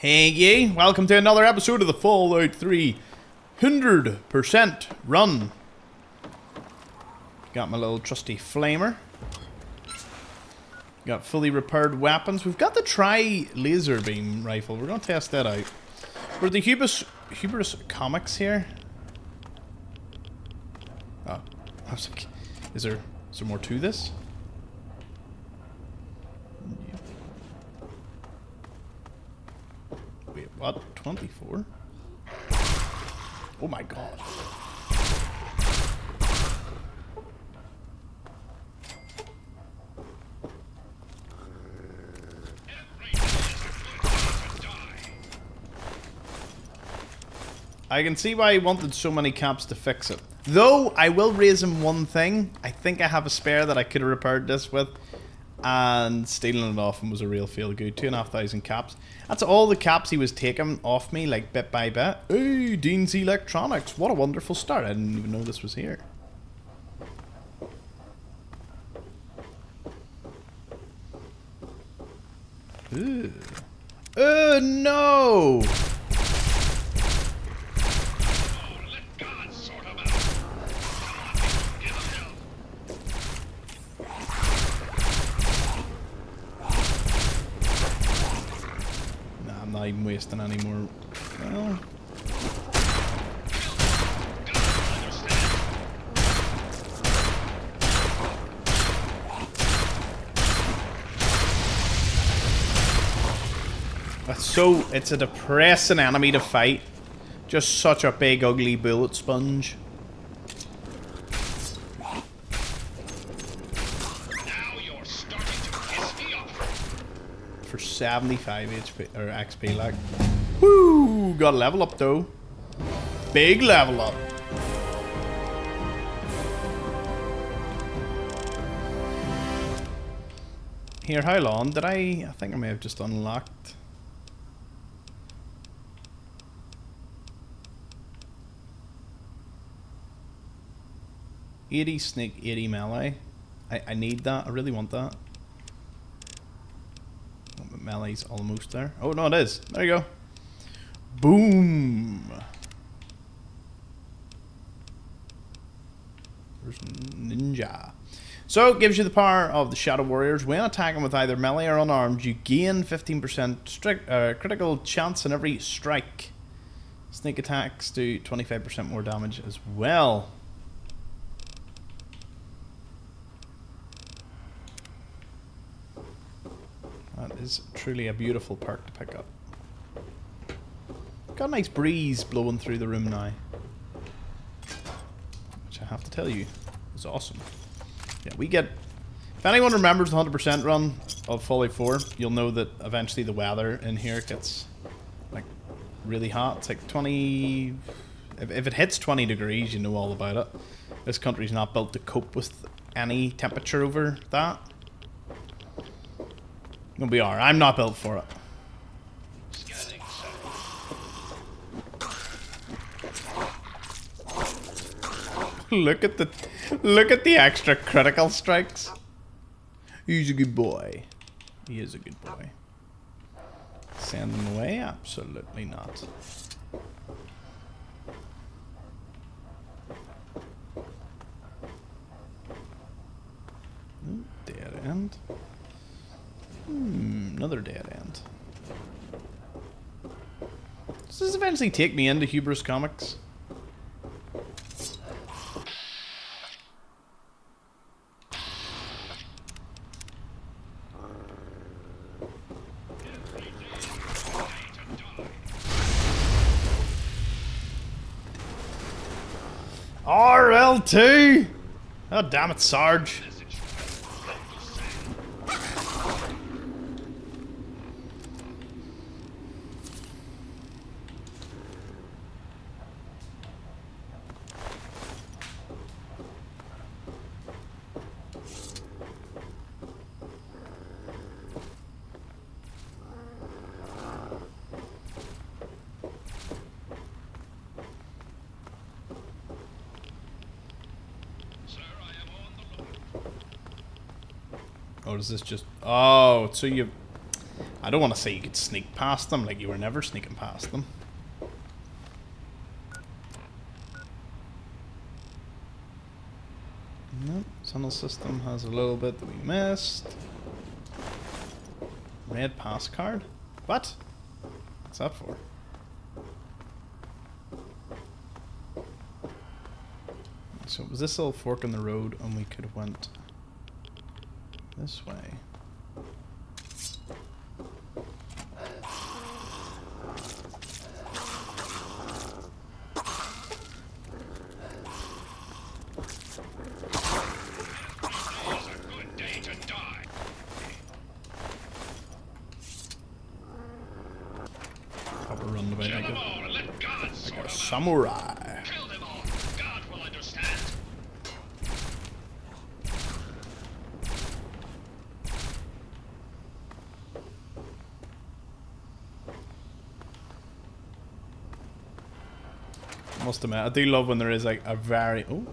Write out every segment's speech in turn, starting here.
Hey ye, welcome to another episode of the Fallout 3 100% run. Got my little trusty flamer. Got fully repaired weapons. We've got the tri-laser beam rifle. We're going to test that out. We're the Hubris comics here. Oh, I was like, is there more to this? Wait, what? 24? Oh my god. I can see why he wanted so many caps to fix it. Though, I will raise him one thing. I think I have a spare that I could have repaired this with. And stealing it off him was a real feel good. 2,500 caps. That's all the caps he was taking off me, like bit by bit. Hey, Dean's Electronics. What a wonderful start. I didn't even know this was here. Ooh. No! I'm not even wasting any more. Well. It's a depressing enemy to fight. Just such a big ugly bullet sponge. Now you're starting to piss me off. For 75 HP or XP, like. Woo! Got a level up though. Big level up. Here, how long did I think I may have just unlocked. $80 sneak, 80 melee. I need that. I really want that. Oh, but melee's almost there. Oh no, it is. There you go. Boom. There's ninja. So it gives you the power of the Shadow Warriors. When attacking with either melee or unarmed, you gain 15% critical chance in every strike. Sneak attacks do 25% more damage as well. That is truly a beautiful perk to pick up. Got a nice breeze blowing through the room now. Which I have to tell you is awesome. Yeah, we get... If anyone remembers the 100% run of Fallout 4, you'll know that eventually the weather in here gets like really hot. It's like 20... If it hits 20 degrees, you know all about it. This country's not built to cope with any temperature over that. We are. I'm not built for it. Look at the extra critical strikes. He's a good boy. He is a good boy. Send him away? Absolutely not. Dead end. Another dead end. Does this eventually take me into Hubris Comics? RL2! Oh damn it, Sarge. Or is this just... Oh, so you... I don't want to say you could sneak past them, like you were never sneaking past them. Nope, tunnel system has a little bit that we missed. Red pass card? What? What's that for? So was this little fork in the road and we could have went this way? Proper roundabout, like a samurai. Kill them all. God will understand. Must admit, I do love when there is like a very... Oh.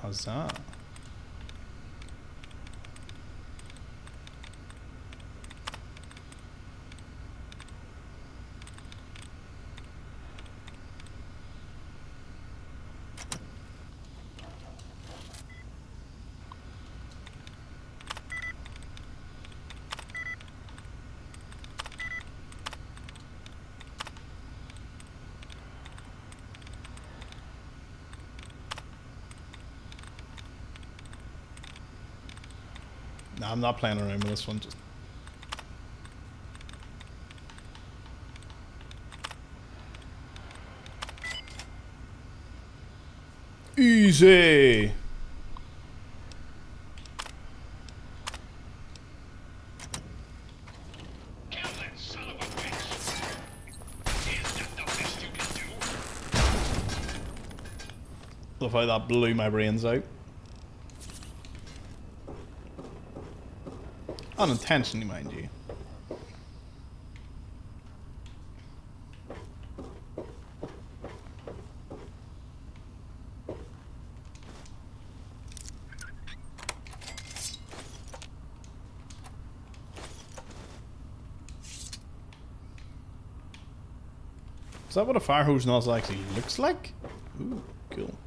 How's that? No, I'm not playing around with this one. Just easy. Kill that son of a bitch. Is that the best you can do? Love how that blew my brains out. Unintentionally, mind you. Is that what a fire hose nozzle actually looks like? Ooh, cool.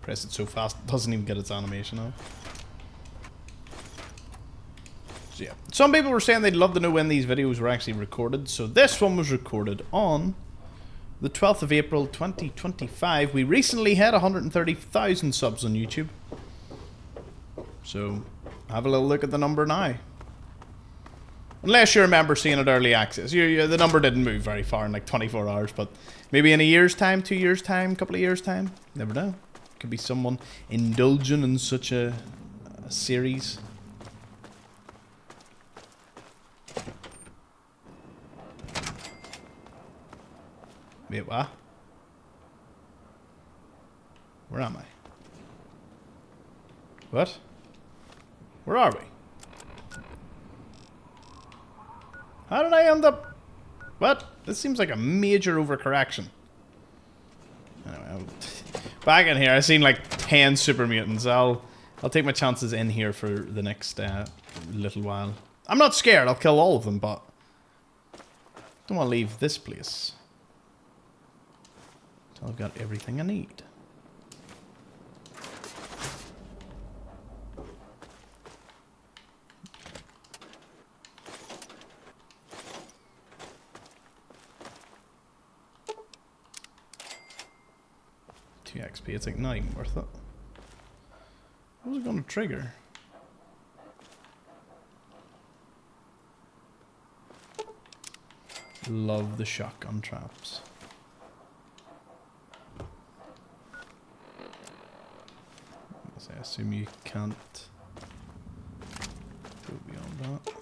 Press it so fast it doesn't even get its animation out. So yeah. Some people were saying they'd love to know when these videos were actually recorded. So this one was recorded on the 12th of April 2025. We recently had 130,000 subs on YouTube. So have a little look at the number now. Unless you remember seeing it early access. The number didn't move very far in like 24 hours. But maybe in a year's time, 2 years' time, couple of years' time. Never know. Could be someone indulging in such a series. Wait, what? Where am I? What? Where are we? How did I end up... What? This seems like a major overcorrection. Anyway, back in here, I've seen like 10 super mutants. I'll take my chances in here for the next little while. I'm not scared. I'll kill all of them, but don't want to leave this place until I've got everything I need. XP, it's like not even worth it. What was it going to trigger? Love the shotgun traps. I assume you can't go beyond that.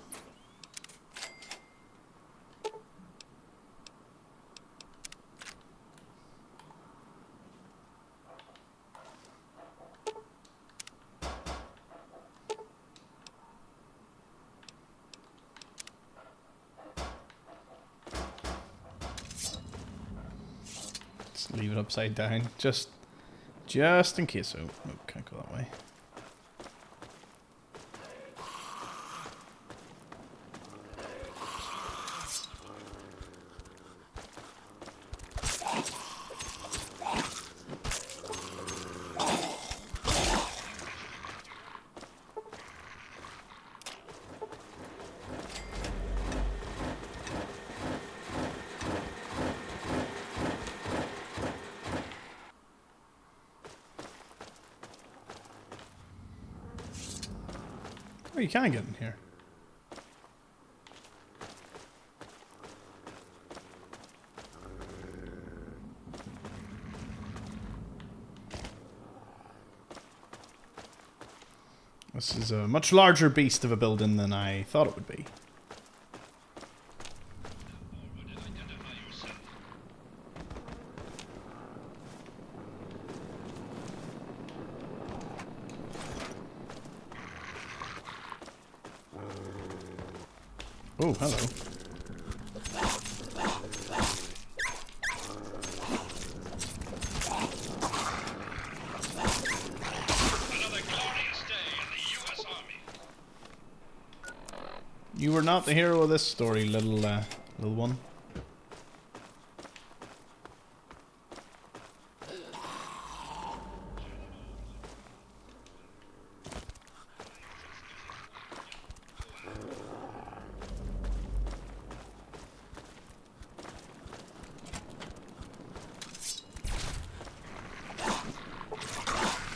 leave it upside down. Just in case. Oh, no, can't go that way. Oh, you can get in here. This is a much larger beast of a building than I thought it would be. Oh, hello. Another glorious day in the U.S. Army. You were not the hero of this story, little one.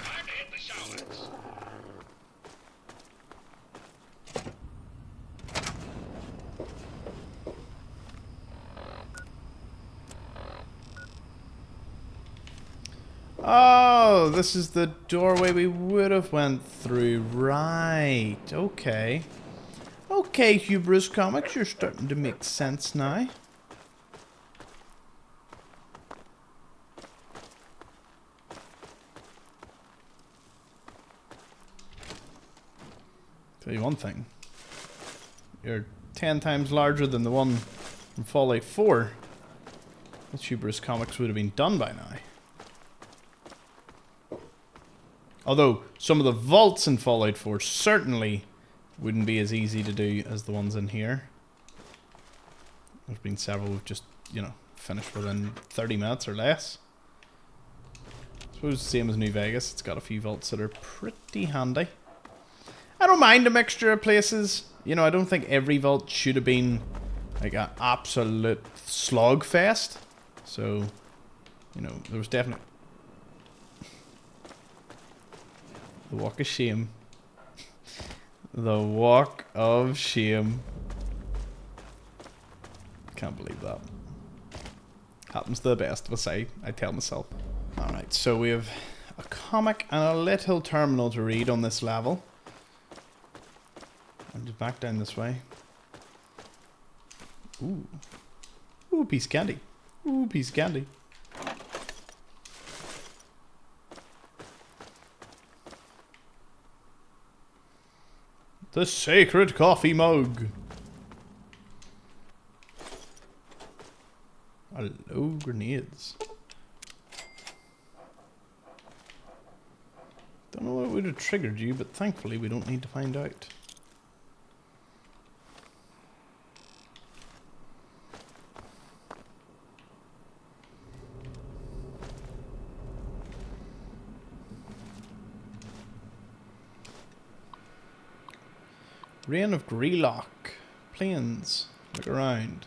Time to hit the showers. Oh, this is the doorway we would have went through. Right. Okay. Okay, Hubris Comics, you're starting to make sense now. Tell you one thing. You're 10 times larger than the one from Fallout 4. This Hubris Comics would have been done by now. Although, some of the vaults in Fallout 4 certainly wouldn't be as easy to do as the ones in here. There's been several we've just, you know, finished within 30 minutes or less. I suppose same as New Vegas, it's got a few vaults that are pretty handy. I don't mind a mixture of places. You know, I don't think every vault should have been like an absolute slogfest. So, you know, there was definitely... The walk of shame. The walk of shame. Can't believe that. Happens to the best of us, I tell myself. Alright, so we have a comic and a little terminal to read on this level. And just back down this way. Ooh. Ooh, piece of candy. Ooh, piece of candy. The sacred coffee mug. Hello, grenades. Don't know what would have triggered you, but thankfully we don't need to find out. Reign of Greelock. Plains. Look around.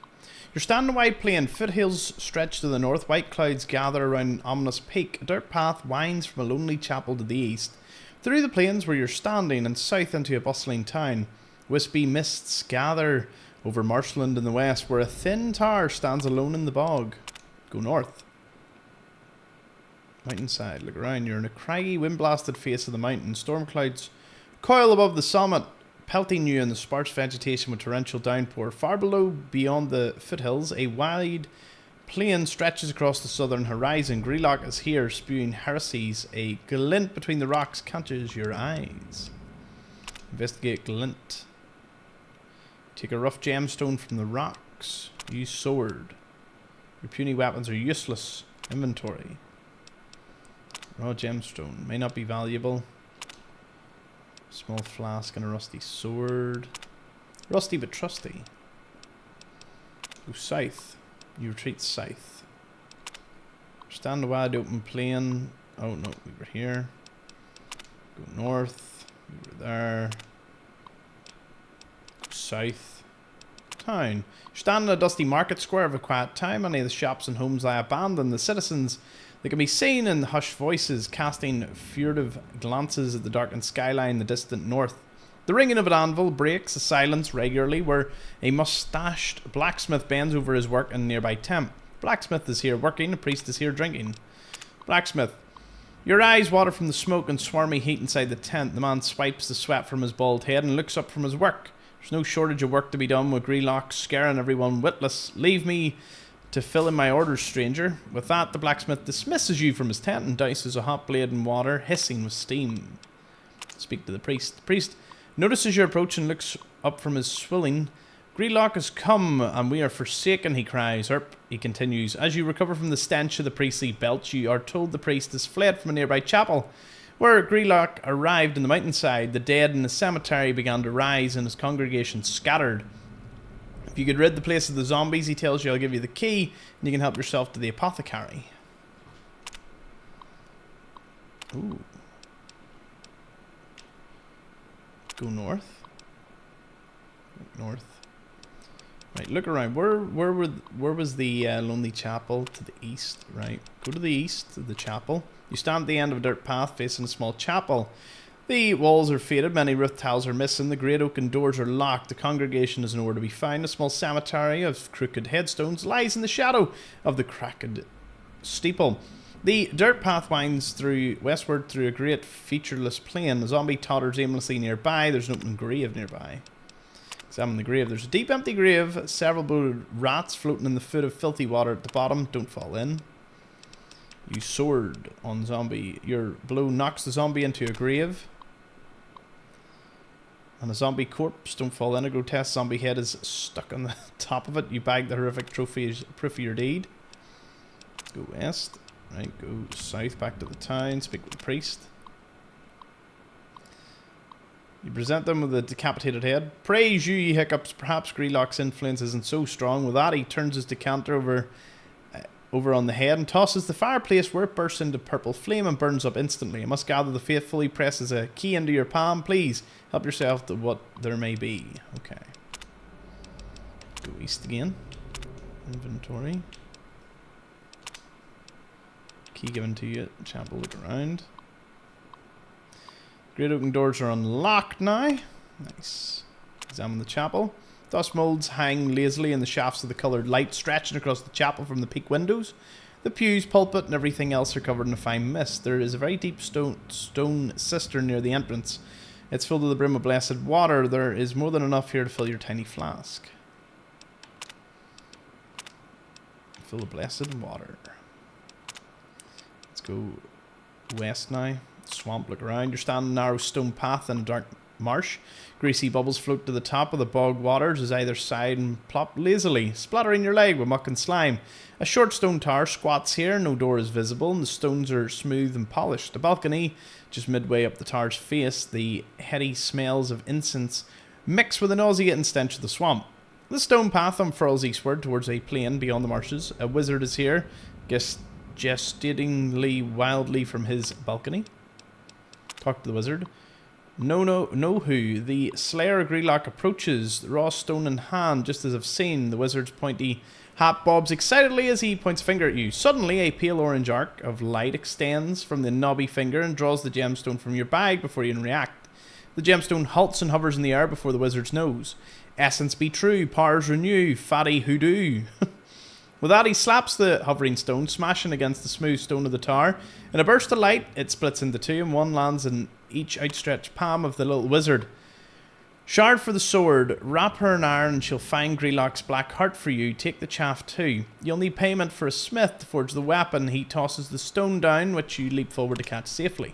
You're standing on a wide plain. Foothills stretch to the north. White clouds gather around an ominous peak. A dirt path winds from a lonely chapel to the east. Through the plains where you're standing and south into a bustling town. Wispy mists gather over marshland in the west where a thin tower stands alone in the bog. Go north. Mountainside. Look around. You're in a craggy, wind-blasted face of the mountain. Storm clouds coil above the summit, pelting you in the sparse vegetation with torrential downpour. Far below, beyond the foothills, a wide plain stretches across the southern horizon. Greelock is here, spewing heresies. A glint between the rocks catches your eyes. Investigate glint. Take a rough gemstone from the rocks. Use sword. Your puny weapons are useless Inventory. Raw gemstone. May not be valuable. Small flask and a rusty sword. Rusty but trusty. Go south. You retreat south. Stand the wide open plain. Oh no, we were here. Go north. We were there. Go south. Town. Stand in a dusty market square of a quiet town. Many of the shops and homes lie abandoned. The citizens, they can be seen in hushed voices, casting furtive glances at the darkened skyline in the distant north. The ringing of an anvil breaks the silence regularly, where a mustached blacksmith bends over his work in a nearby tent. Blacksmith is here working, a priest is here drinking. Blacksmith. Your eyes water from the smoke and swarmy heat inside the tent. The man swipes the sweat from his bald head and looks up from his work. There's no shortage of work to be done with Greelocks scaring everyone witless. Leave me to fill in my orders, stranger. With that, the blacksmith dismisses you from his tent and douses a hot blade in water, hissing with steam. Speak to the priest. The priest notices your approach and looks up from his swilling. Greelock has come, and we are forsaken, he cries. Erp, he continues. As you recover from the stench of the priestly belch, you are told the priest has fled from a nearby chapel. Where Greelock arrived in the mountainside, the dead in the cemetery began to rise and his congregation scattered. If you could rid the place of the zombies, he tells you, I'll give you the key, and you can help yourself to the apothecary. Ooh. Go north. North. Right, look around. Where was the lonely chapel? To the east, right? Go to the east, to the chapel. You stand at the end of a dirt path facing a small chapel. The walls are faded, many roof tiles are missing, the great oaken doors are locked, the congregation is nowhere to be found. A small cemetery of crooked headstones lies in the shadow of the cracked steeple. The dirt path winds westward through a great featureless plain. A zombie totters aimlessly nearby. There's an open grave nearby. Examine the grave. There's a deep empty grave, several bloated rats floating in the foot of filthy water at the bottom. Don't fall in. You sword on zombie. Your blow knocks the zombie into a grave. And a zombie corpse. Don't fall in. A grotesque zombie head is stuck on the top of it. You bag the horrific trophy as proof of your deed. Go west. Right, go south back to the town. Speak with the priest. You present them with a decapitated head. Praise you, ye hiccups. Perhaps Greelock's influence isn't so strong. With that, he turns his decanter over on the head and tosses the fireplace, where it bursts into purple flame and burns up instantly. I must gather the faithful. He presses a key into your palm. Please help yourself to what there may be. Okay. Go east again. Inventory. Key given to you. Chapel, look around. Great oaken doors are unlocked now. Nice. Examine the chapel. Dust moulds hang lazily in the shafts of the coloured light stretching across the chapel from the peak windows. The pews, pulpit, and everything else are covered in a fine mist. There is a very deep stone cistern near the entrance. It's filled to the brim of blessed water. There is more than enough here to fill your tiny flask. Fill the blessed water. Let's go west now. Swamp, look around. You're standing on a narrow stone path in a dark marsh. Greasy bubbles float to the top of the bog waters as either side and plop lazily, splattering your leg with muck and slime. A short stone tower squats here. No door is visible, and the stones are smooth and polished. A balcony just midway up the tower's face. The heady smells of incense mix with the nauseating stench of the swamp. The stone path unfurls eastward towards a plain beyond the marshes. A wizard is here, gesticulatingly wildly from his balcony. Talk to the wizard. No who. The Slayer of Greelock approaches, the raw stone in hand, just as I've seen. The wizard's pointy hat bobs excitedly as he points a finger at you. Suddenly, a pale orange arc of light extends from the knobby finger and draws the gemstone from your bag before you can react. The gemstone halts and hovers in the air before the wizard's nose. Essence be true, powers renew, fatty hoodoo. With that, he slaps the hovering stone, smashing against the smooth stone of the tower. In a burst of light, it splits into two, and one lands in each outstretched palm of the little wizard. Shard for the sword. Wrap her in iron, and she'll find Greelock's black heart for you. Take the chaff too. You'll need payment for a smith to forge the weapon. He tosses the stone down, which you leap forward to catch safely.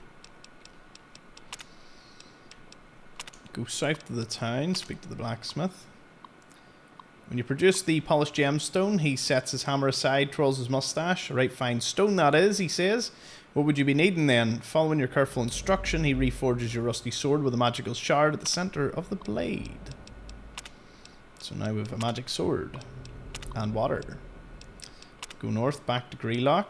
Go south to the town, speak to the blacksmith. When you produce the polished gemstone, he sets his hammer aside, twirls his mustache. Right fine stone that is, he says. What would you be needing then? Following your careful instruction, he reforges your rusty sword with a magical shard at the centre of the blade. So now we have a magic sword. And water. Go north, back to Greelock.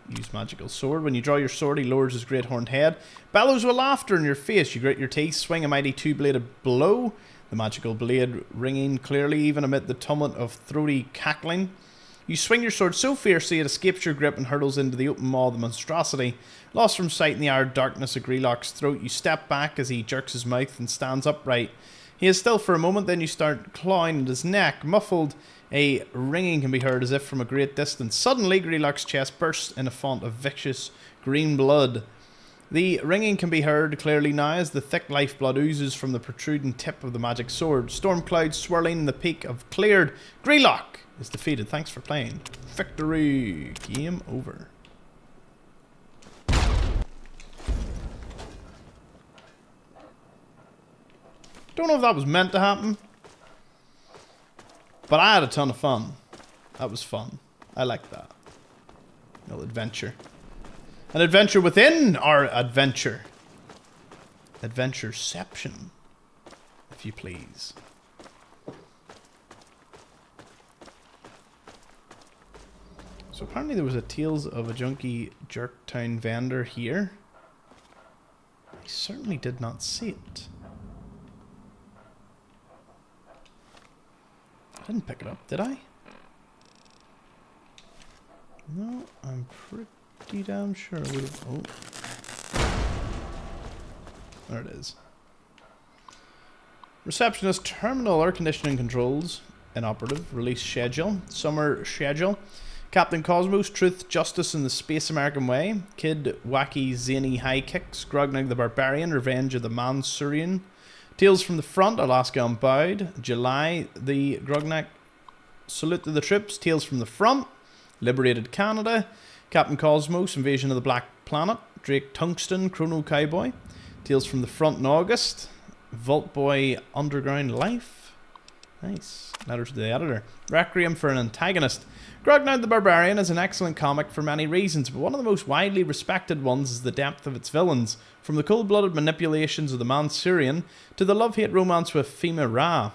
Use magical sword. When you draw your sword, he lowers his great horned head. Bellows with laughter in your face. You grit your teeth, swing a mighty two-bladed blow. The magical blade ringing clearly even amid the tumult of throaty cackling. You swing your sword so fiercely it escapes your grip and hurtles into the open maw of the monstrosity. Lost from sight in the arid darkness of Greelock's throat, you step back as he jerks his mouth and stands upright. He is still for a moment, then you start clawing at his neck. Muffled, a ringing can be heard as if from a great distance. Suddenly, Greelock's chest bursts in a font of vicious green blood. The ringing can be heard clearly now as the thick lifeblood oozes from the protruding tip of the magic sword. Storm clouds swirling in the peak have cleared. Greelock is defeated. Thanks for playing. Victory. Game over. Don't know if that was meant to happen, but I had a ton of fun. That was fun. I liked that. A little adventure. An adventure within our adventure. Adventureception, if you please. So apparently there was a Tales of a Junkie Jerktown vendor here. I certainly did not see it. I didn't pick it up, did I? No, I'm pretty damn sure I would have. Oh. There it is. Receptionist terminal air conditioning controls. Inoperative. Release schedule. Summer schedule. Captain Cosmos, Truth, Justice in the Space American Way. Kid, Wacky, Zany High Kicks. Grognag the Barbarian, Revenge of the Mansurian. Tales from the Front, Alaska Unbowed. July, the Grognag, Salute to the Troops. Tales from the Front. Liberated Canada. Captain Cosmos, Invasion of the Black Planet. Drake Tungsten, Chrono Cowboy. Tales from the Front in August. Vault Boy, Underground Life. Nice. Letter to the editor. Requiem for an Antagonist. Grognard the Barbarian is an excellent comic for many reasons, but one of the most widely respected ones is the depth of its villains, from the cold-blooded manipulations of the Mansurian to the love-hate romance with Fema Ra.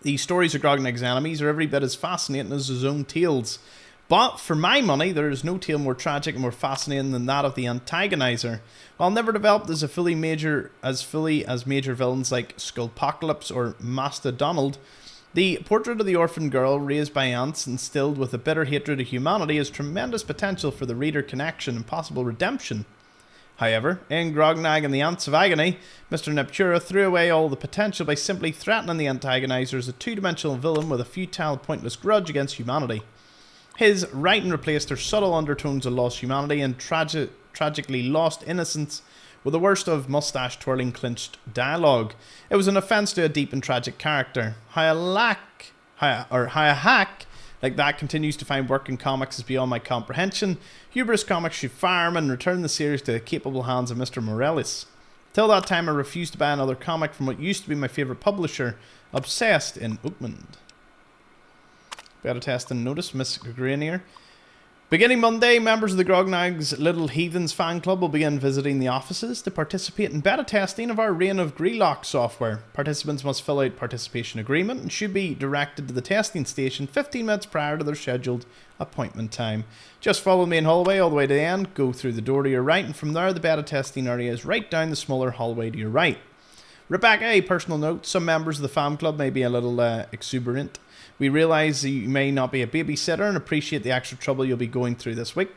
The stories of Grognag's enemies are every bit as fascinating as his own tales, but for my money, there is no tale more tragic and more fascinating than that of the antagonizer. While never developed as fully as major villains like Skullpocalypse or Master Donald, the portrait of the orphan girl raised by ants instilled with a bitter hatred of humanity has tremendous potential for the reader connection and possible redemption. However, in Grognag and the Ants of Agony, Mr. Neptura threw away all the potential by simply threatening the antagonizer as a two-dimensional villain with a futile, pointless grudge against humanity. His writing replaced their subtle undertones of lost humanity and tragically lost innocence with the worst of mustache-twirling clinched dialogue. It was an offence to a deep and tragic character. How a hack like that continues to find work in comics is beyond my comprehension. Hubris Comics should fire him and return the series to the capable hands of Mr. Morales. Till that time, I refused to buy another comic from what used to be my favourite publisher, Obsessed in Oakland. Beta testing notice, Miss Grenier. Beginning Monday, members of the Grognag's Little Heathens fan club will begin visiting the offices to participate in beta testing of our Reign of Greelock software. Participants must fill out participation agreement and should be directed to the testing station 15 minutes prior to their scheduled appointment time. Just follow the main hallway all the way to the end, go through the door to your right, and from there the beta testing area is right down the smaller hallway to your right. Rebecca, a personal note, some members of the fan club may be a little exuberant. We realise you may not be a babysitter and appreciate the extra trouble you'll be going through this week.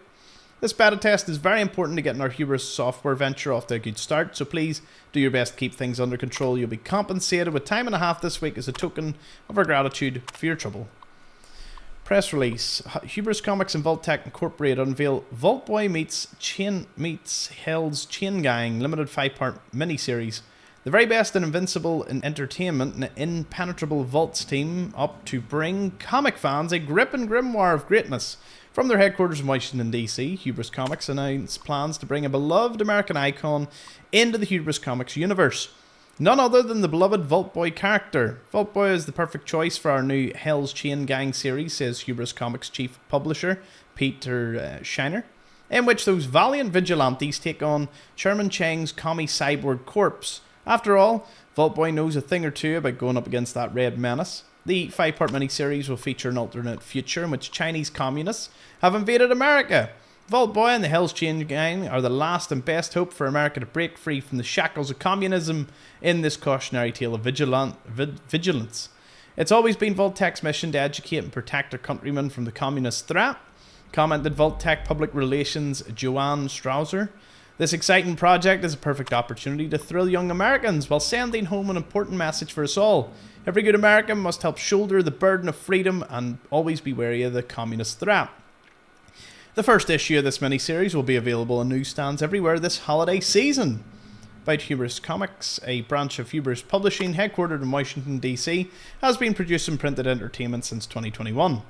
This beta test is very important to getting our Hubris software venture off to a good start, so please do your best to keep things under control. You'll be compensated with time and a half this week as a token of our gratitude for your trouble. Press release. Hubris Comics and Vault-Tec Incorporated unveil Vault Boy meets Hell's Chain Gang limited 5-part miniseries. The very best and invincible in entertainment and impenetrable Vaults team up to bring comic fans a gripping grimoire of greatness. From their headquarters in Washington, D.C., Hubris Comics announced plans to bring a beloved American icon into the Hubris Comics universe. None other than the beloved Vault Boy character. Vault Boy is the perfect choice for our new Hell's Chain Gang series, says Hubris Comics chief publisher Peter Shiner, in which those valiant vigilantes take on Sherman Chang's commie cyborg corpse. After all, Vault Boy knows a thing or two about going up against that red menace. The 5-part miniseries will feature an alternate future in which Chinese communists have invaded America. Vault Boy and the Hell's Chain Gang are the last and best hope for America to break free from the shackles of communism in this cautionary tale of vigilance. It's always been Vault-Tech's mission to educate and protect their countrymen from the communist threat, commented Vault-Tech Public Relations Joanne Strausser. This exciting project is a perfect opportunity to thrill young Americans while sending home an important message for us all. Every good American must help shoulder the burden of freedom and always be wary of the communist threat. The first issue of this miniseries will be available on newsstands everywhere this holiday season. About Hubris Comics, a branch of Hubris Publishing headquartered in Washington, D.C., has been producing printed entertainment since 2021.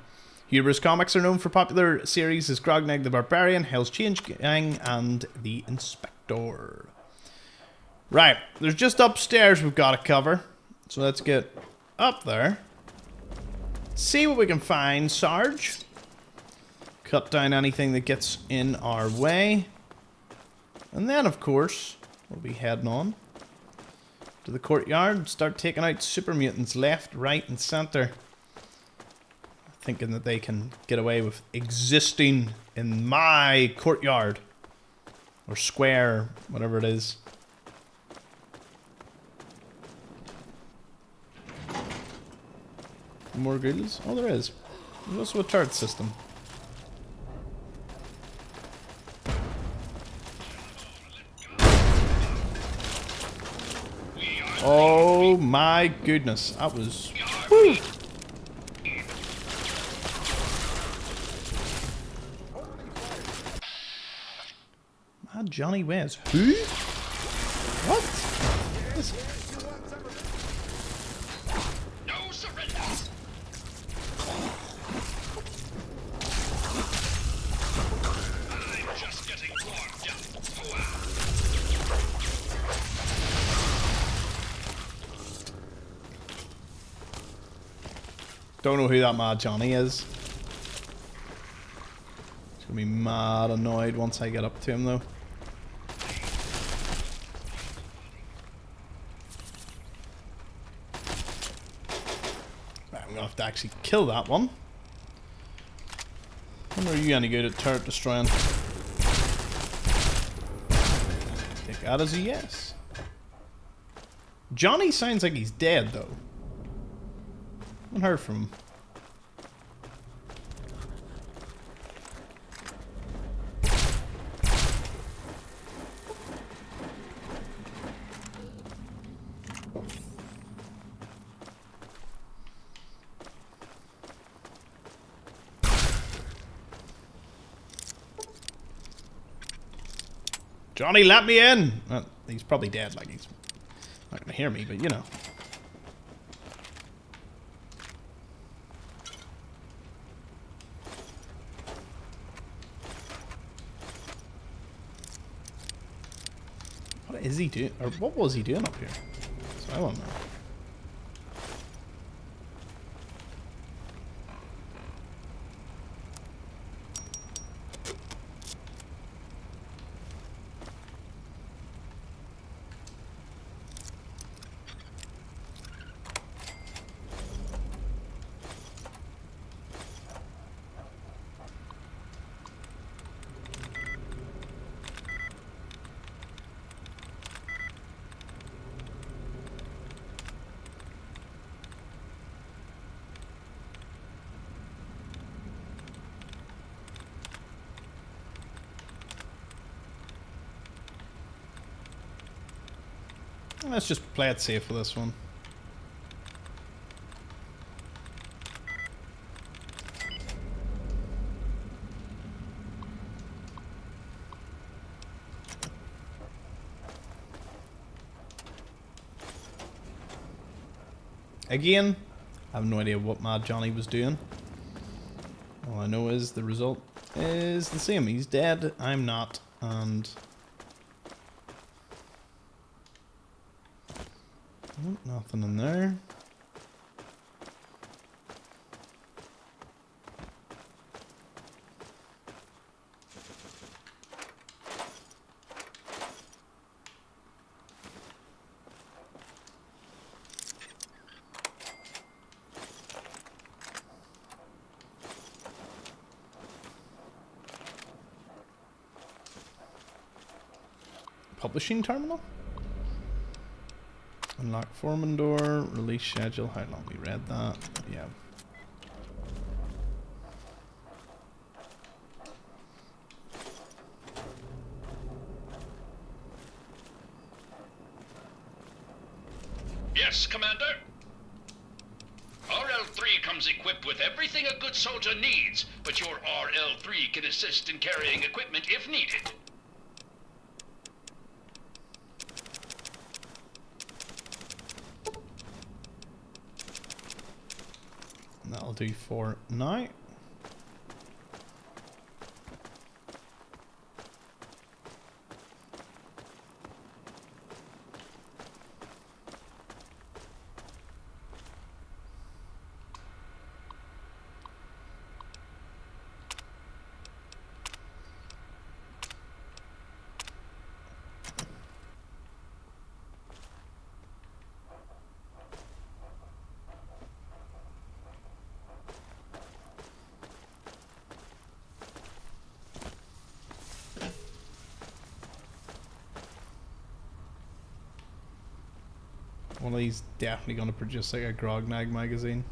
Hubris Comics are known for popular series as Grognag the Barbarian, Hell's Chain Gang, and The Inspector. Right, there's just upstairs we've got to cover. So let's get up there. See what we can find, Sarge. Cut down anything that gets in our way. And then, of course, we'll be heading on to the courtyard and start taking out super mutants left, right, and center. Thinking that they can get away with existing in my courtyard. Or square, whatever it is. More ghouls? Oh, there is. There's also a turret system. Oh my goodness, that was... Woo! Mad Johnny Wes. Who? What? No surrender. I'm just getting warmed up. Don't know who that Mad Johnny is. He's gonna be mad annoyed once I get up to him though. Right, I'm gonna have to actually kill that one. When are you any good at turret destroying? Take that as a yes. Johnny sounds like he's dead though. I haven't heard from him. Johnny, let me in! Well, he's probably dead, like he's not gonna hear me, but you know. What is he doing? Or what was he doing up here? So I don't know. Let's just play it safe for this one. Again, I have no idea what Mad Johnny was doing. All I know is the result is the same. He's dead, I'm not, and... Oh, nothing in there. Publishing terminal? Unlock foreman door, release schedule. How long we read that? Yeah. Yes, Commander? RL-3 comes equipped with everything a good soldier needs, but your RL-3 can assist in carrying equipment if needed. That'll do for now. One of these definitely going to produce like a Grognag magazine.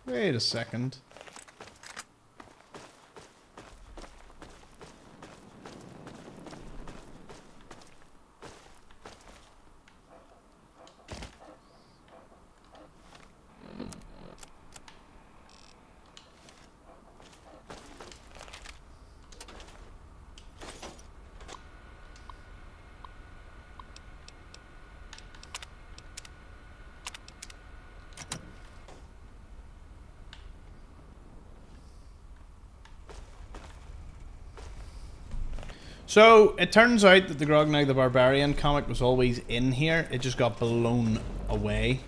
Wait a second. So, it turns out that the Grognag the Barbarian comic was always in here. It just got blown away,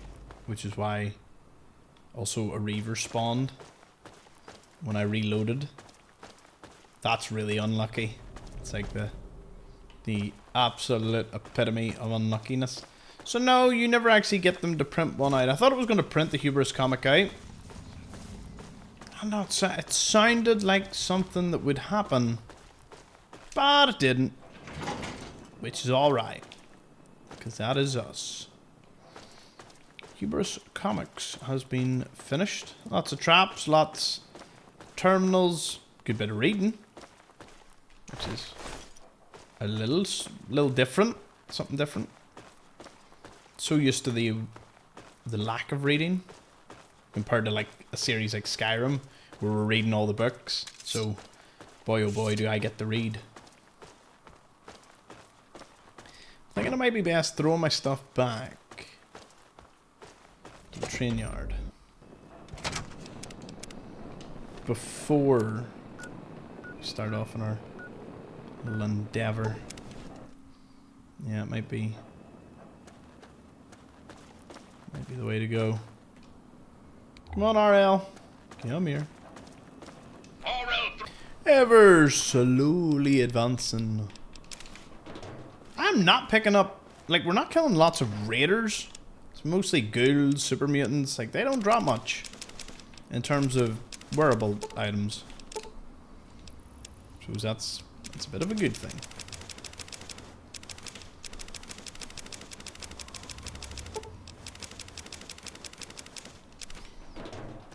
which is why also a Reaver spawned when I reloaded. That's really unlucky. It's like the absolute epitome of unluckiness. So no, you never actually get them to print one out. I thought it was going to print the Hubris comic out. And it sounded like something that would happen. But it didn't. Which is alright. Because that is us. Hubris Comics has been finished. Lots of traps, lots of terminals. Good bit of reading. Which is a little different. Something different. So used to the lack of reading. Compared to like a series like Skyrim. Where we're reading all the books. So, boy oh boy do I get to read. I think it might be best throwing my stuff back to the train yard before we start off on our little endeavour. Yeah, it might be the way to go. Come on, RL. Come here. RL-3. Ever slowly advancing. I'm not picking up, like, we're not killing lots of raiders. It's mostly ghouls, super mutants. Like, they don't drop much in terms of wearable items. So that's a bit of a good thing.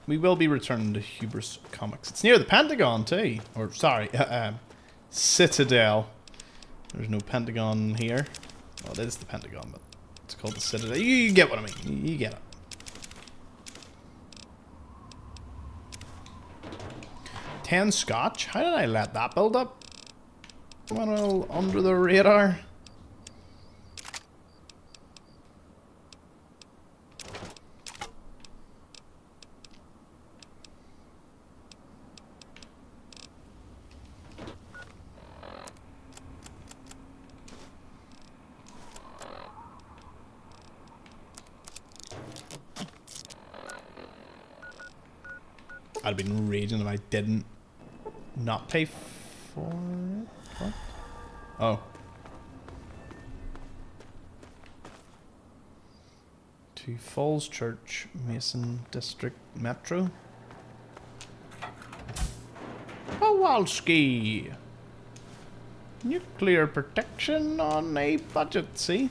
we will be returning to Hubris Comics. It's near the Pentagon too. Or sorry, Citadel. There's no Pentagon here. Well, it is the Pentagon, but it's called the Citadel. You get what I mean. You get it. $10 Scotch? How did I let that build up? Went all under the radar. I'd have been raging if I didn't not pay for it. What? Oh. To Falls Church, Mason District Metro. Kowalski. Nuclear protection on a budget, see?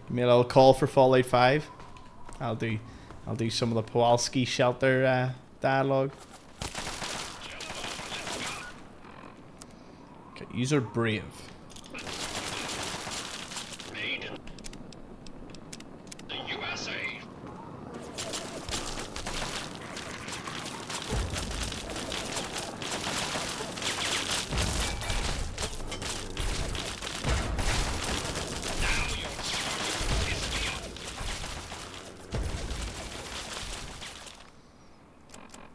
Give me a little call for Fallout 5. I'll do some of the Kowalski shelter dialogue. Okay, user brave. Made in the USA.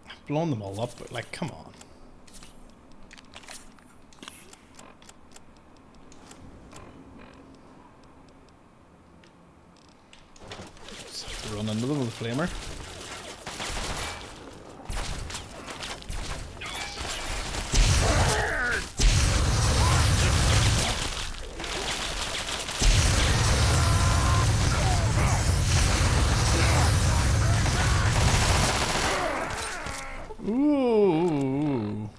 I've blown them all up, but like, come on. Run into them with a flamer. Ooh.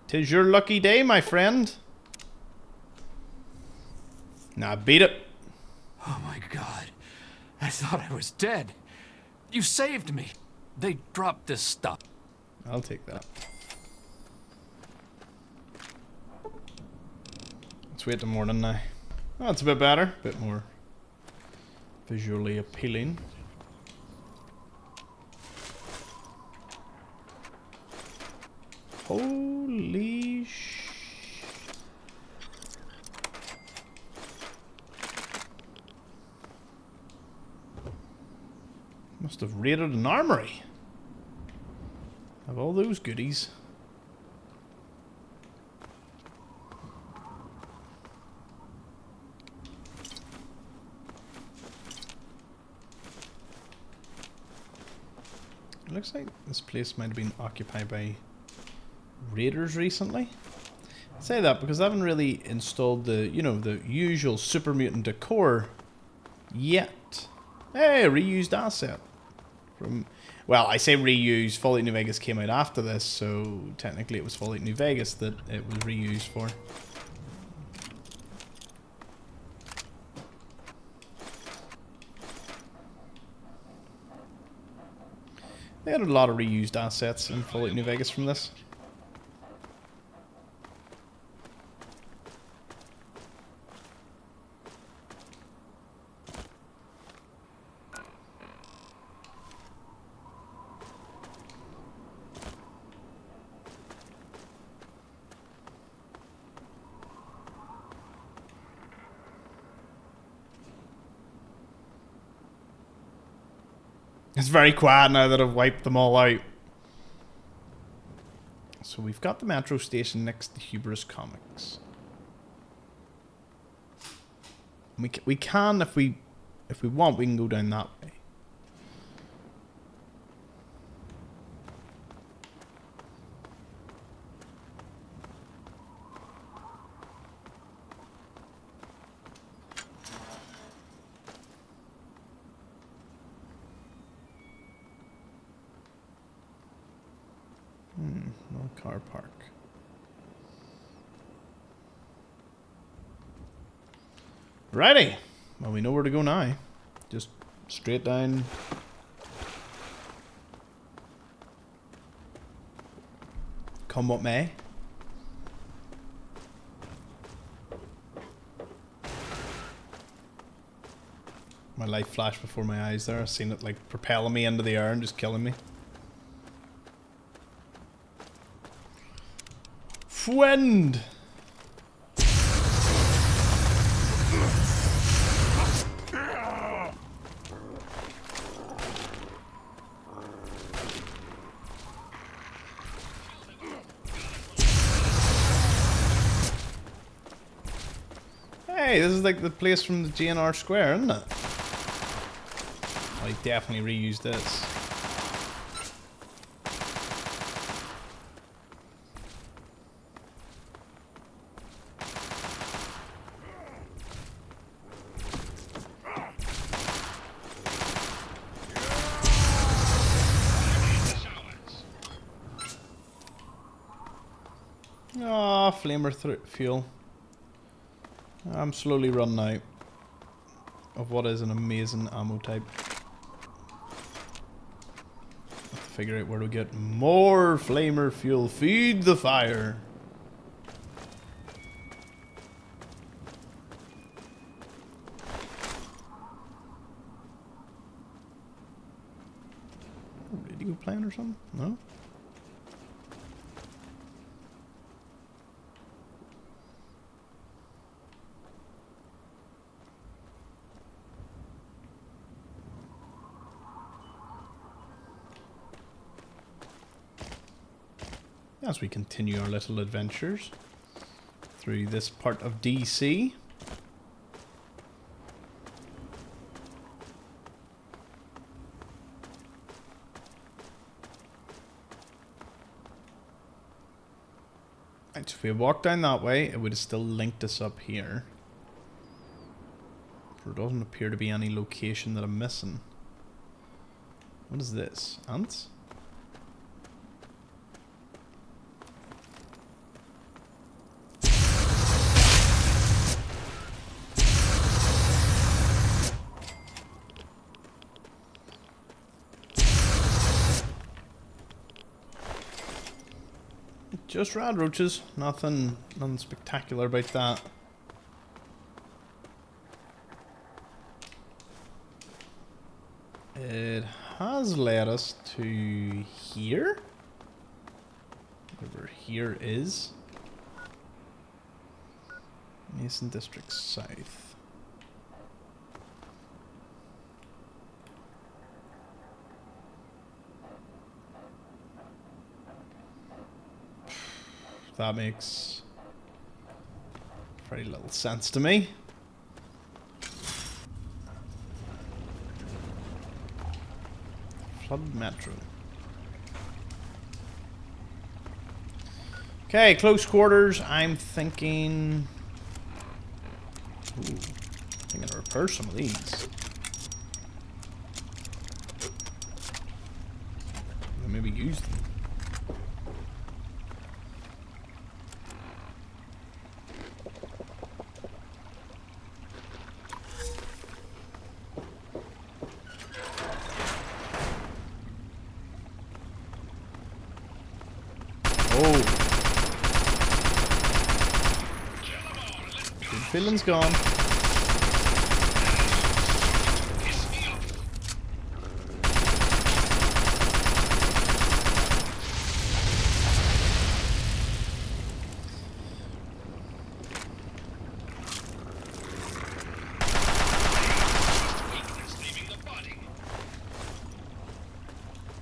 Tis your lucky day, my friend. Now beat it. Oh my God. I thought I was dead. You saved me. They dropped this stuff. I'll take that. Let's wait till morning now. Oh, it's a bit better. A bit more visually appealing. Holy sh... Must have raided an armory. Have all those goodies. It looks like this place might have been occupied by raiders recently. I say that because I haven't really installed the, you know, the usual super mutant decor yet. Hey, reused asset from, well, I say reused. Fallout New Vegas came out after this, so technically it was Fallout New Vegas that it was reused for. They had a lot of reused assets in Fallout New Vegas from this. It's very quiet now that I've wiped them all out. So we've got the metro station next to Hubris Comics. We can if we want. We can go down that way. No car park. Righty. Well, we know where to go now. Just straight down. Come what may. My life flashed before my eyes there. I seen it like propelling me into the air and just killing me. Wind. Hey, this is like the place from the GNR Square, isn't it? I definitely reused this. Ah, flamer fuel. I'm slowly running out of what is an amazing ammo type. Have to figure out where to get more flamer fuel. Feed the fire. Radio playing or something? No? As we continue our little adventures through this part of DC. Right, so if we had walked down that way, it would have still linked us up here. There doesn't appear to be any location that I'm missing. What is this? Ants? Just rad roaches, nothing spectacular about that. It has led us to here. Whatever here is. Mason District South. That makes very little sense to me. Flood Metro. Okay, close quarters. I'm thinking... Ooh, I'm gonna repair some of these. Maybe use them. Feeling's gone.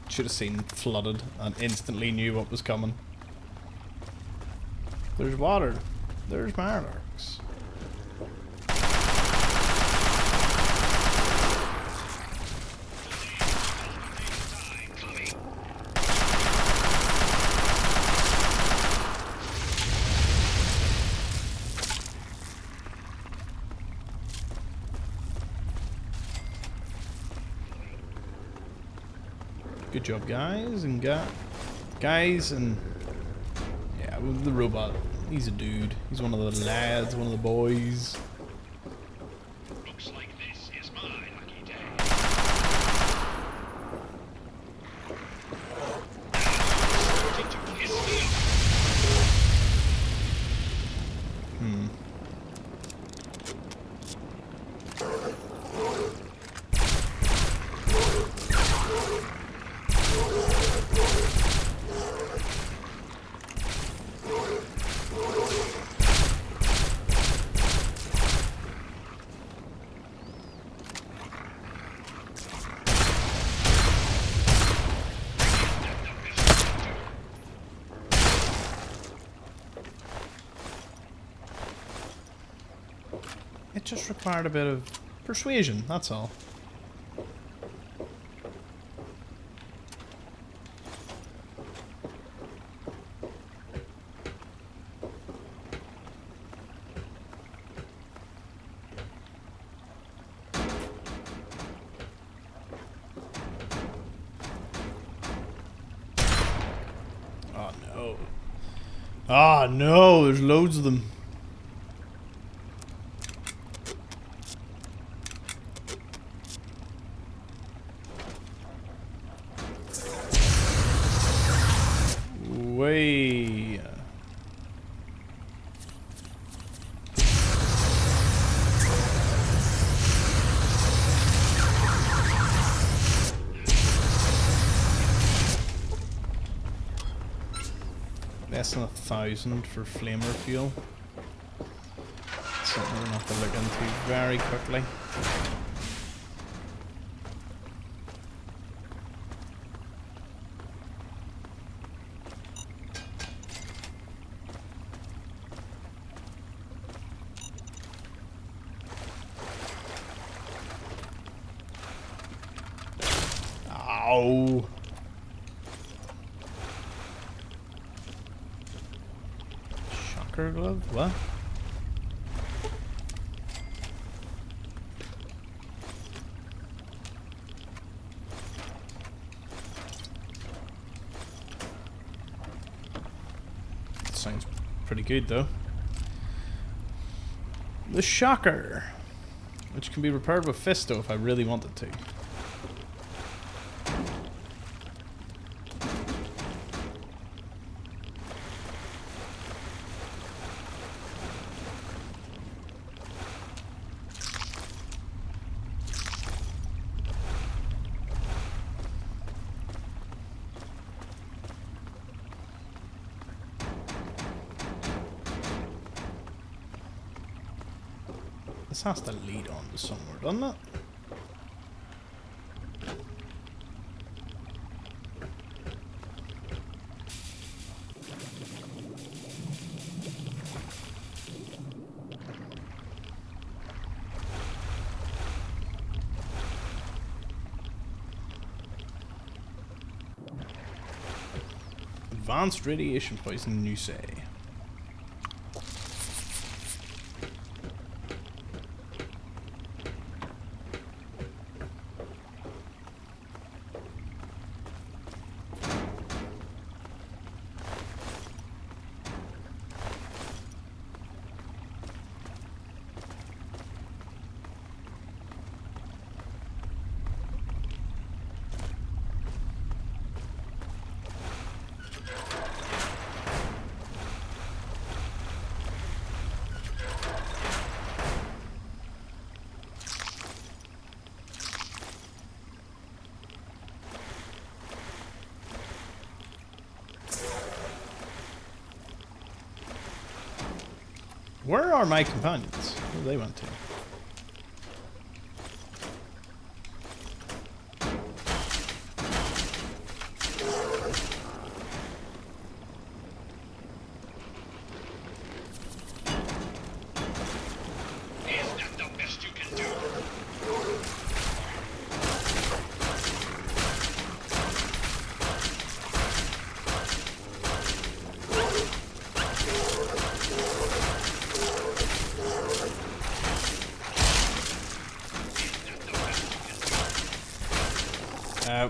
Should have seen flooded and instantly knew what was coming. There's water. There's Marlarks. job, guys, and guys, and yeah, the robot. He's a dude. He's one of the lads, one of the boys. Looks like this is my lucky day. Starting to piss me off. It just required a bit of persuasion, that's all. Oh no. Oh no, there's loads of them. Way. Less than 1,000 for flamer fuel. Something we're gonna have to look into very quickly. Ow. Shocker glove? What? Sounds pretty good though. The shocker, which can be repaired with Fisto if I really wanted to. This has to lead on to somewhere, doesn't it? Advanced radiation poisoning, you say? Where are my companions? Where they went to? Is that the best you can do?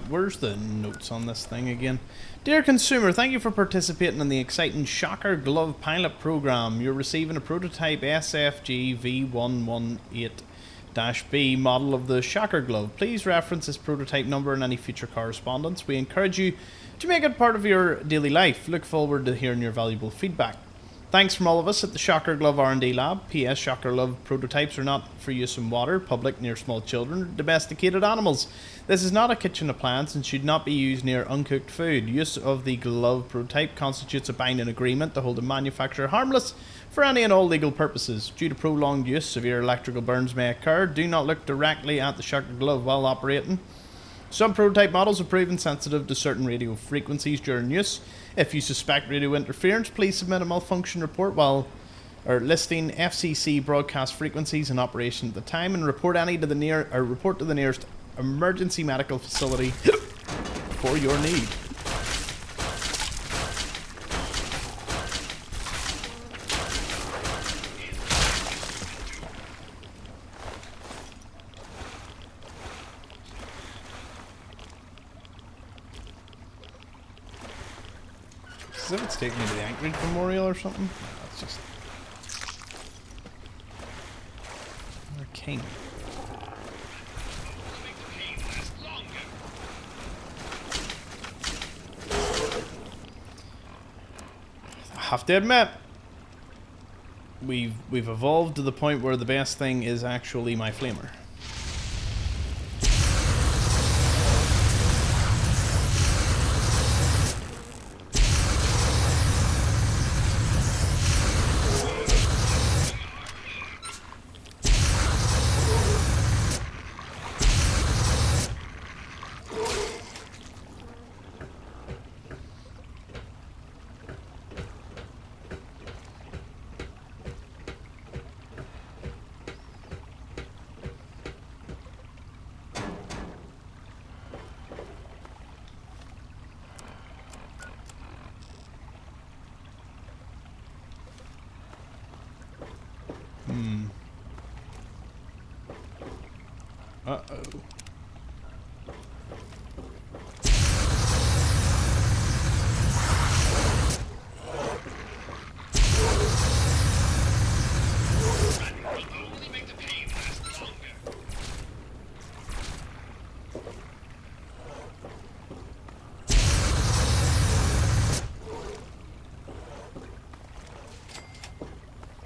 Where's the notes on this thing again? Dear consumer, thank you for participating in the exciting Shocker Glove pilot program. You're receiving a prototype SFG V118-B model of the Shocker Glove. Please reference this prototype number in any future correspondence. We encourage you to make it part of your daily life. Look forward to hearing your valuable feedback. Thanks from all of us at the Shocker Glove R&D Lab. P.S. Shocker Glove prototypes are not for use in water, public, near small children, or domesticated animals. This is not a kitchen appliance and should not be used near uncooked food. Use of the glove prototype constitutes a binding agreement to hold the manufacturer harmless for any and all legal purposes. Due to prolonged use, severe electrical burns may occur. Do not look directly at the Shocker Glove while operating. Some prototype models are proven sensitive to certain radio frequencies during use. If you suspect radio interference, please submit a malfunction report listing FCC broadcast frequencies in operation at the time, and report to the nearest emergency medical facility for your need. As if it's taking me to the Anchorage Memorial or something. That's just... We're king. I have to admit, we've evolved to the point where the best thing is actually my flamer. Uh-oh.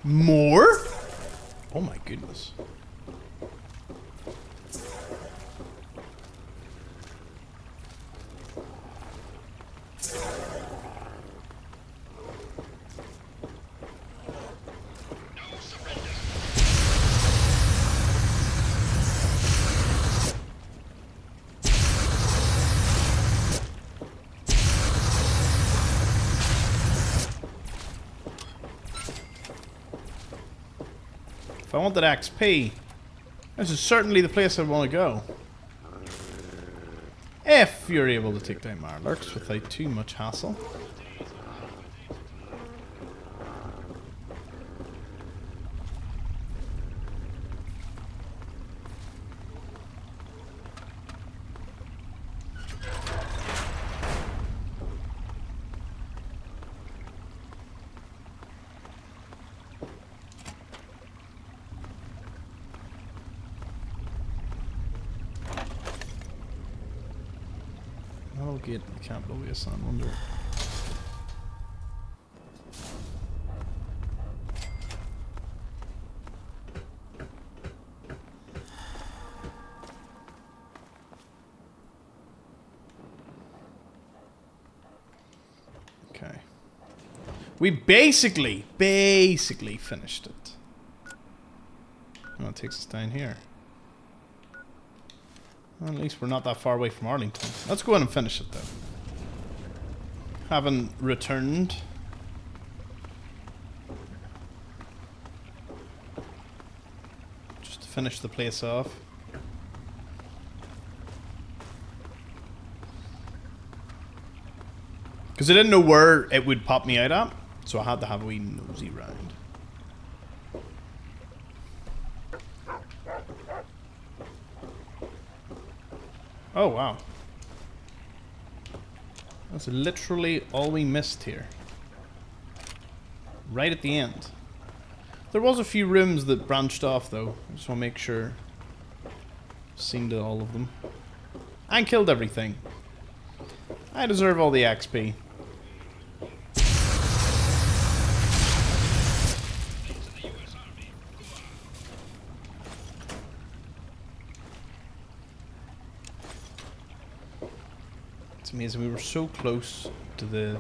More? Oh my goodness. If I wanted XP, this is certainly the place I want to go. If you're able to take down Marlurks without too much hassle. Get the capital base on wonder. Okay. We basically finished it. Well, it takes us down here. Well, at least we're not that far away from Arlington. Let's go ahead and finish it, though. Having returned. Just to finish the place off. Because I didn't know where it would pop me out at, so I had to have a wee nosy round. Oh, wow. That's literally all we missed here. Right at the end. There was a few rooms that branched off though. I just want to make sure I've seen to all of them. And killed everything. I deserve all the XP. It's amazing, we were so close to the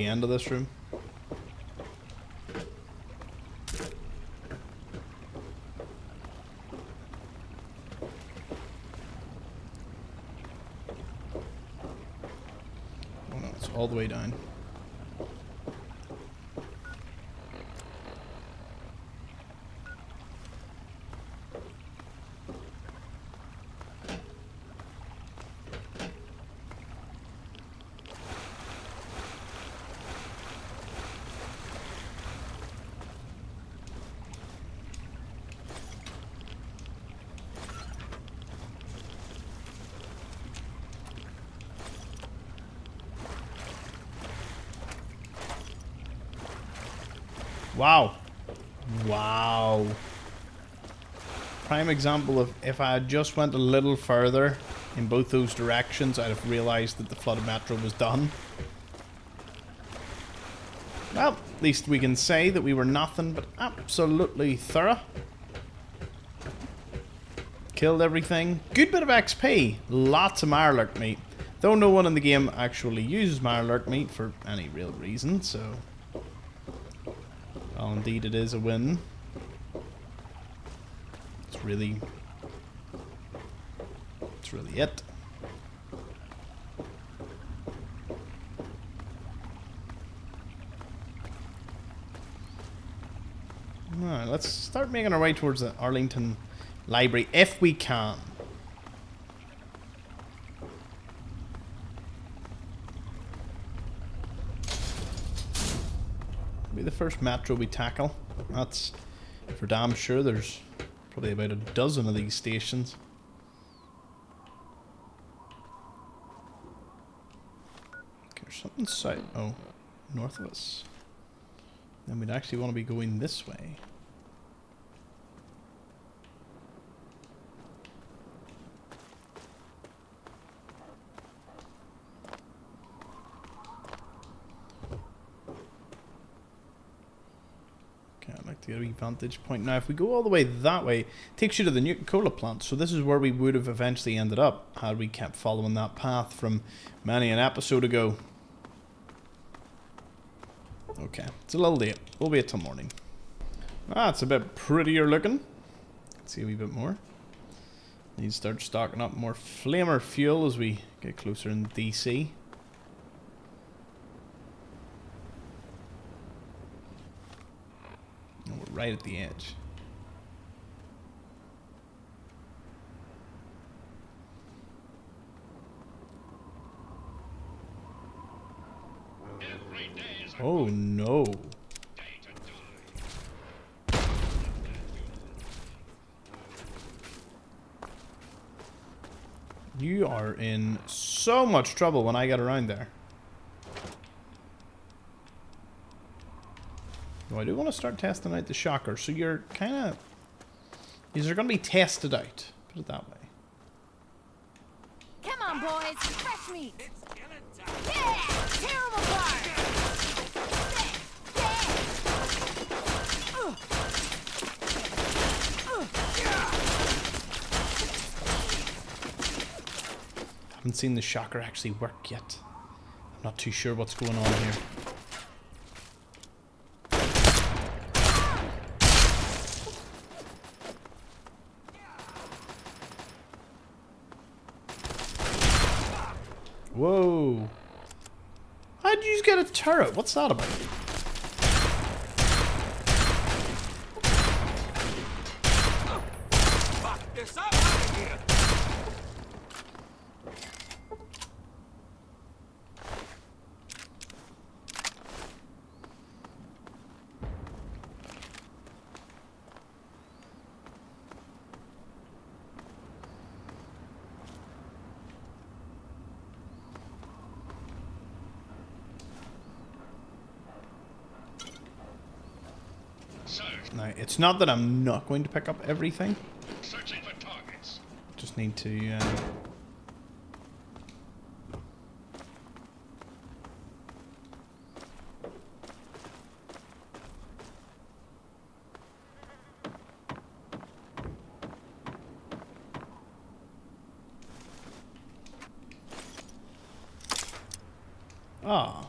end of this room. Oh no, it's all the way down. Wow. Wow. Prime example of if I had just went a little further in both those directions, I'd have realized that the flooded metro was done. Well, at least we can say that we were nothing but absolutely thorough. Killed everything. Good bit of XP. Lots of Mirelurk meat. Though no one in the game actually uses Mirelurk meat for any real reason, so... well, indeed it is a win. It's really it. Alright, let's start making our way towards the Arlington Library if we can. Be the first metro we tackle. That's for damn sure. There's probably about a dozen of these stations. Okay, there's something south. Oh, north of us. Then we'd actually want to be going this way. The other vantage point. Now, if we go all the way that way, it takes you to the Nuka-Cola plant. So this is where we would have eventually ended up had we kept following that path from many an episode ago. Okay, it's a little late. We'll wait till morning. Ah, it's a bit prettier looking. Let's see a wee bit more. Need to start stocking up more flamer fuel as we get closer in DC. We're right at the edge. Oh no. You are in so much trouble when I get around there. Well, I do want to start testing out the shocker, so you're kind of... these are going to be tested out, put it that way. Come on, boys! Fresh meat! Yeah! Tear 'em apart! Haven't seen the shocker actually work yet. I'm not too sure what's going on here. Whoa. How'd you just get a turret? What's that about? Fuck this up out of here. Now, it's not that I'm not going to pick up everything. Searching for targets. Just need to... Ah,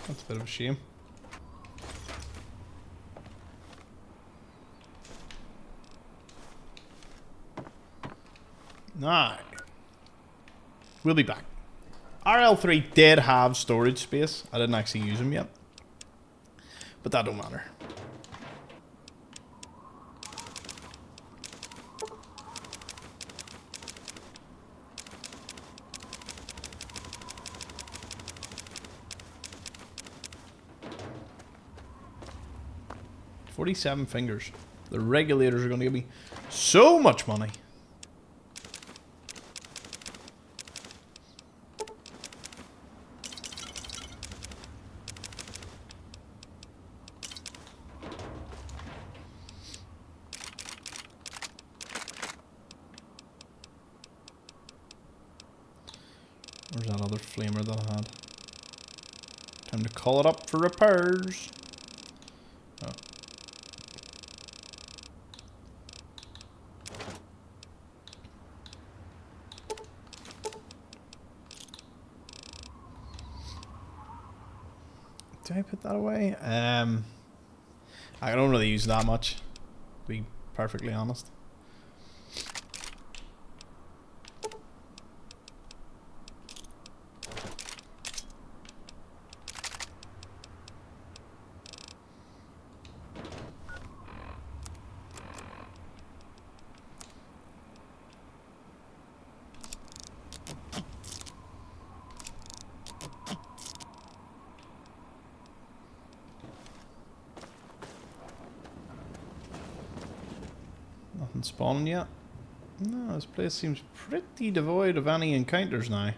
that's a bit of a shame. Nah, we'll be back. RL3 did have storage space. I didn't actually use them yet, but that don't matter. $47 fingers. The regulators are going to give me so much money. Where's that other flamer that I had? Time to call it up for repairs. Oh. Did I put that away? I don't really use that much, to be perfectly honest. Nothing spawning yet. No, this place seems pretty devoid of any encounters now.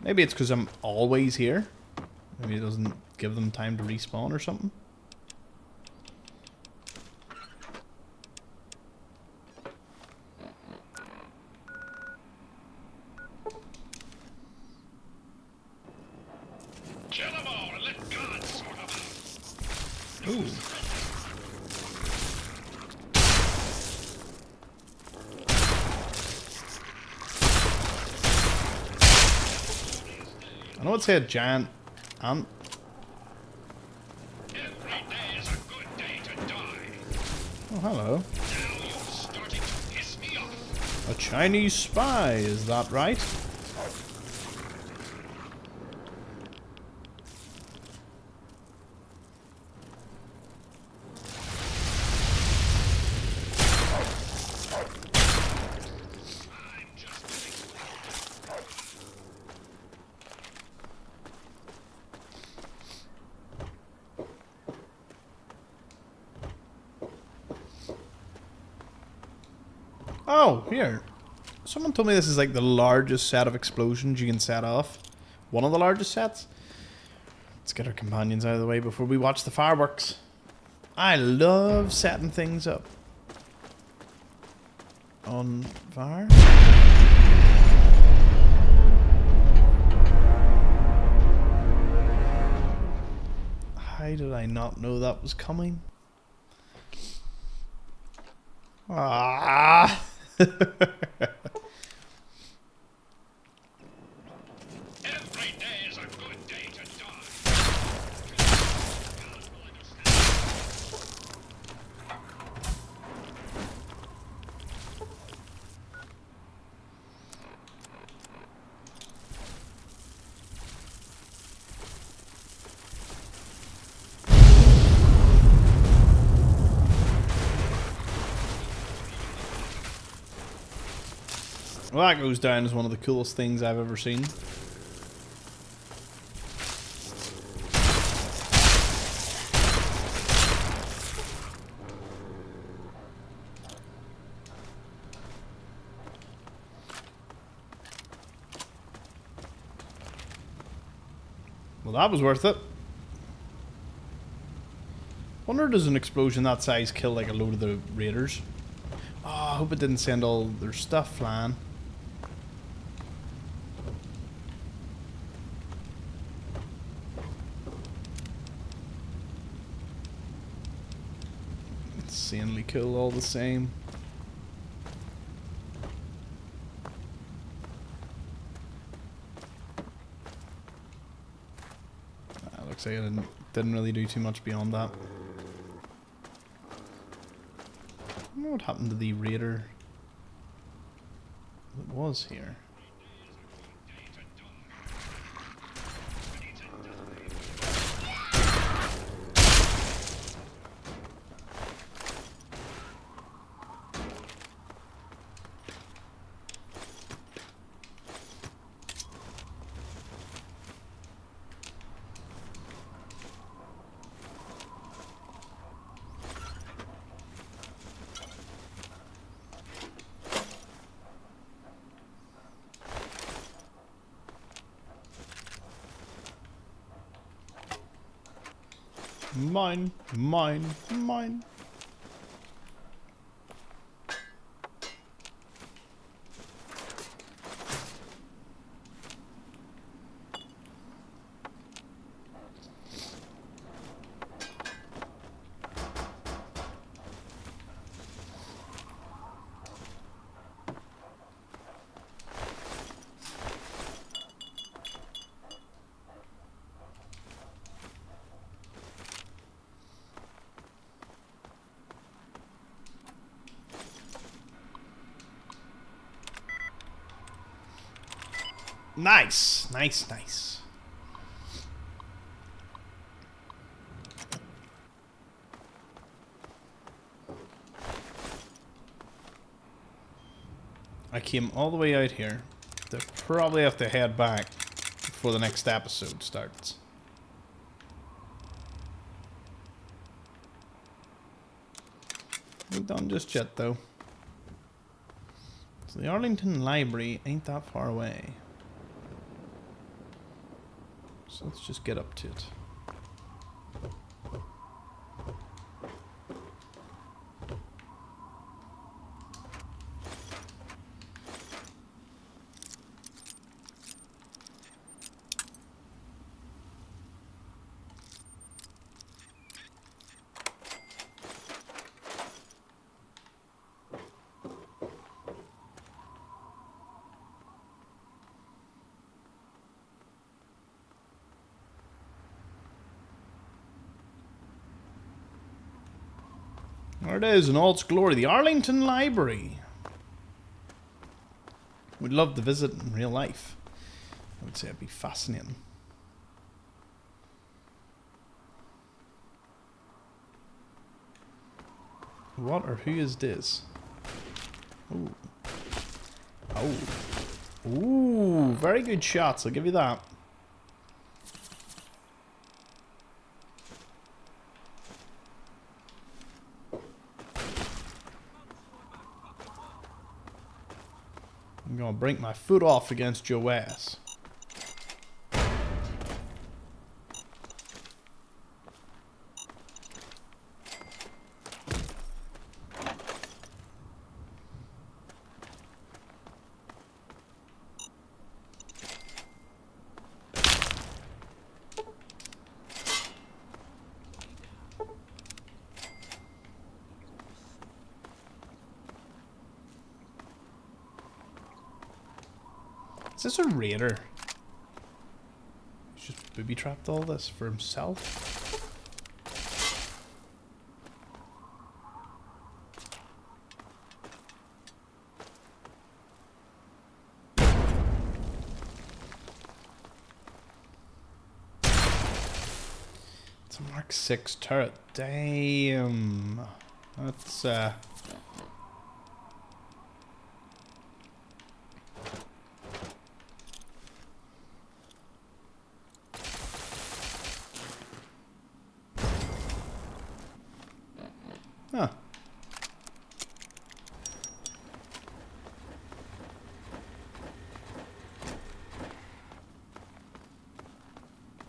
Maybe it's because I'm always here. Maybe it doesn't give them time to respawn or something. Kill them all and let God sort them out. Ooh. I know it's a giant ant. Every day is a good day to die. Oh, hello. Now you're starting to piss me off. A Chinese spy, is that right? Oh, here. Someone told me this is like the largest set of explosions you can set off. One of the largest sets. Let's get our companions out of the way before we watch the fireworks. I love setting things up. On fire. How did I not know that was coming? Ah! Every day is a good day to die. Well, that goes down as one of the coolest things I've ever seen. Well, that was worth it. Wonder does an explosion that size kill like a load of the raiders? Oh, I hope it didn't send all their stuff flying. Insanely cool all the same. Looks like I didn't really do too much beyond that. I don't know what happened to the raider that was here. Mine, mine, mine. Nice, nice, nice. I came all the way out here. They probably have to head back before the next episode starts. Not done just yet, though. So the Arlington Library ain't that far away. So let's just get up to it. There it is in all its glory, the Arlington Library. Would love to visit in real life. I would say it'd be fascinating. What or who is this? Ooh. Oh. Ooh, very good shots, I'll give you that. I'm gonna break my foot off against your ass. Is this a raider? He's just booby-trapped all this for himself? It's a Mark 6 turret. Damn. That's huh.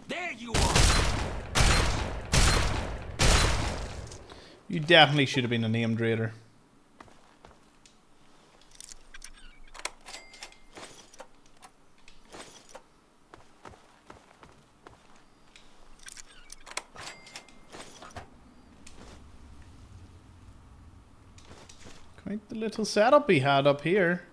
There you are! You definitely should have been a named raider. Quite the little setup he had up here.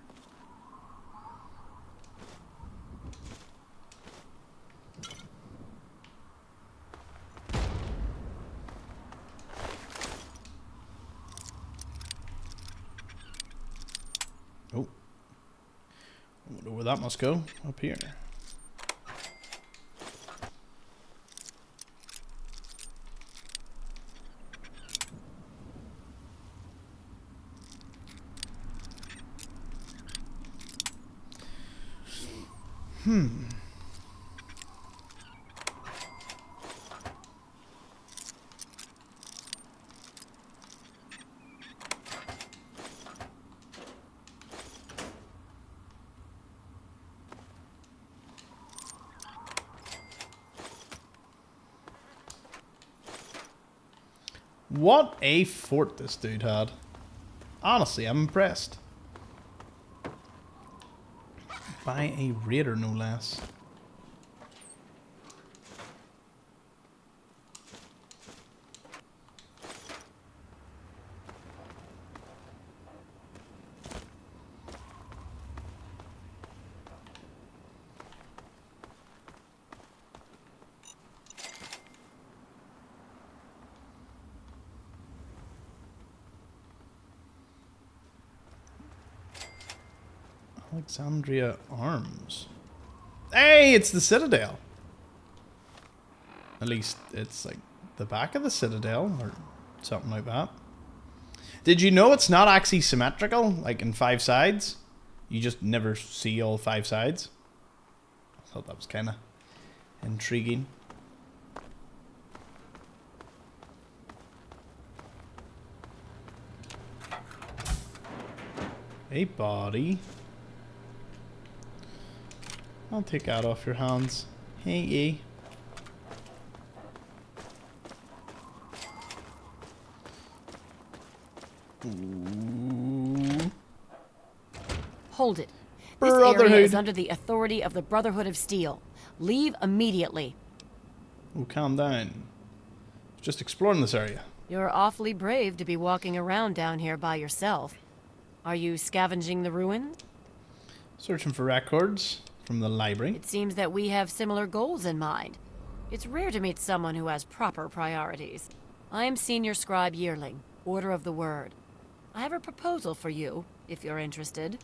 Oh. I wonder where that must go. Up here. What a fort this dude had. Honestly, I'm impressed. By a raider, no less. Alexandria Arms. Hey, it's the Citadel. At least it's like the back of the Citadel or something like that. Did you know it's not actually symmetrical, like in 5 sides? You just never see all 5 sides. I thought that was kind of intriguing. A body. I'll take that off your hands. Hey, ye. Hold it. This area is under the authority of the Brotherhood of Steel. Leave immediately. Oh, calm down. Just exploring this area. You're awfully brave to be walking around down here by yourself. Are you scavenging the ruins? Searching for records from the library. It seems that we have similar goals in mind. It's rare to meet someone who has proper priorities. I am Senior Scribe Yearling, Order of the Word. I have a proposal for you, if you're interested.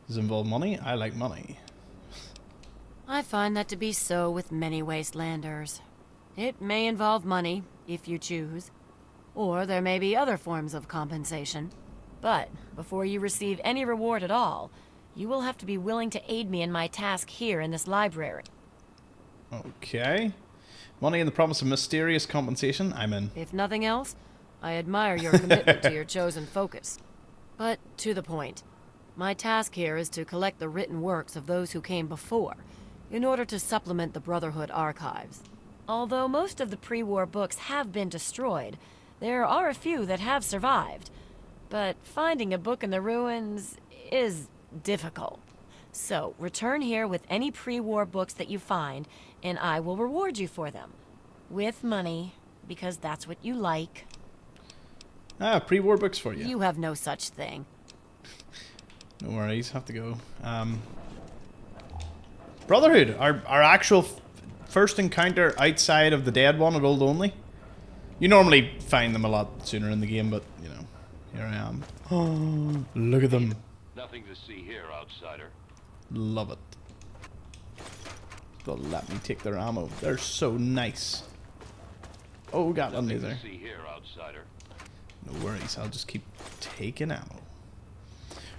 Does it involve money? I like money. I find that to be so with many wastelanders. It may involve money, if you choose. Or there may be other forms of compensation. But before you receive any reward at all, you will have to be willing to aid me in my task here in this library. Okay. Money and the promise of mysterious compensation, I'm in. If nothing else, I admire your commitment to your chosen focus. But to the point. My task here is to collect the written works of those who came before, in order to supplement the Brotherhood archives. Although most of the pre-war books have been destroyed, there are a few that have survived. But finding a book in the ruins is difficult. So, return here with any pre-war books that you find, and I will reward you for them. With money, because that's what you like. Ah, pre-war books for you. You have no such thing. No worries, have to go. Brotherhood, our actual first encounter outside of the dead one at Old Only. You normally find them a lot sooner in the game, but, you know, here I am. Oh, look at them. Nothing to see here, outsider. Love it. They'll let me take their ammo. They're so nice. Oh, got one Nothing there. to see here, outsider. No worries, I'll just keep taking ammo.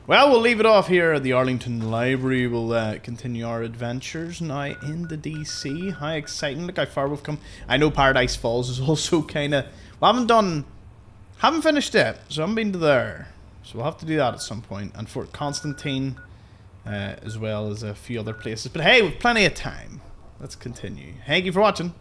Well, we'll leave it off here at the Arlington Library. We'll continue our adventures now in the DC. How exciting. Look how far we've come. I know Paradise Falls is also kind of... Well, haven't finished it, so I haven't been to there. So we'll have to do that at some point. And Fort Constantine, as well as a few other places. But hey, we've plenty of time. Let's continue. Thank you for watching.